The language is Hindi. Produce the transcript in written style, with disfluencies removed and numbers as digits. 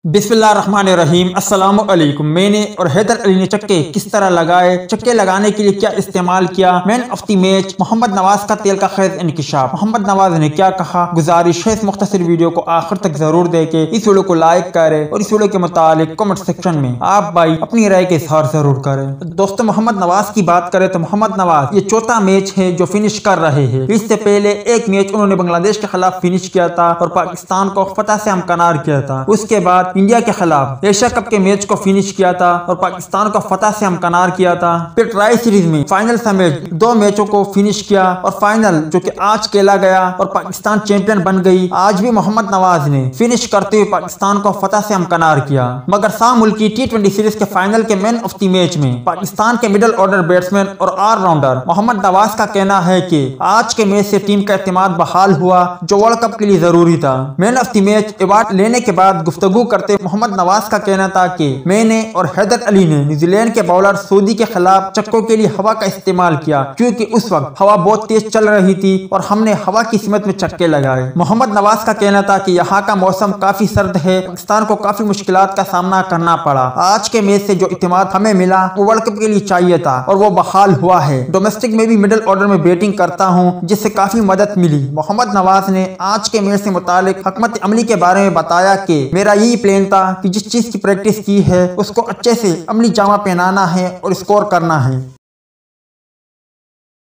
बिस्मिल्लाहिर्रहमानिर्रहीम अस्सलाम वालेकुम। मैंने और हैदर अली ने चक्के किस तरह लगाए, चक्के लगाने के लिए क्या इस्तेमाल किया, man of the match Mohammad Nawaz का तेल का खैर इंकिशाफ, मोहम्मद नवाज ने क्या कहा। गुजारिश है इस मुख्तसर वीडियो को आखिर तक जरूर देखे, इस वीडियो को लाइक करें और इस वीडियो के मुतालिक कमेंट सेक्शन में आप भाई अपनी राय के इजहार जरूर करें। दोस्तों, मोहम्मद नवाज की बात करें तो मोहम्मद नवाज ये चौथा मैच है जो फिनिश कर रहे हैं। इससे पहले एक मैच उन्होंने बांग्लादेश के खिलाफ फिनिश किया था और पाकिस्तान को फतह से हमकनार किया था। उसके बाद इंडिया के खिलाफ एशिया कप के मैच को फिनिश किया था और पाकिस्तान को फतह से हमकनार किया था। फिर ट्राई सीरीज में फाइनल समेत 2 मैचों को फिनिश किया और फाइनल जो कि आज खेला गया और पाकिस्तान चैंपियन बन गई। आज भी मोहम्मद नवाज ने फिनिश करते हुए पाकिस्तान को फतह से हमकनार किया। मगर सामुल्की T20 सीरीज के फाइनल के मैन ऑफ द मैच में पाकिस्तान के मिडिल ऑर्डर बैट्समैन और ऑलराउंडर मोहम्मद नवाज का कहना है कि आज के मैच से टीम का एतमाद बहाल हुआ जो वर्ल्ड कप के लिए जरूरी था। Man of the match award लेने के बाद गुफ्तगू करते मोहम्मद नवाज का कहना था कि मैंने और हैदर अली ने न्यूजीलैंड के बॉलर सऊदी के खिलाफ चक्कों के लिए हवा का इस्तेमाल किया क्योंकि उस वक्त हवा बहुत तेज चल रही थी और हमने हवा की सिमत में चक्के लगाए। मोहम्मद नवाज का कहना था कि यहाँ का मौसम काफी सर्द है, पाकिस्तान को काफी मुश्किलात का सामना करना पड़ा। आज के मैच से जो इत्मीनान हमें मिला वो वर्ल्ड कप के लिए चाहिए था और वो बहाल हुआ है। डोमेस्टिक में भी मिडिल ऑर्डर में बैटिंग करता हूँ जिससे काफी मदद मिली। मोहम्मद नवाज ने आज के मैच से मुतालिक हिकमत अमली के बारे में बताया कि मेरा यही प्लान था कि जिस चीज की प्रैक्टिस की है उसको अच्छे से अमली जामा पहनाना है और स्कोर करना है।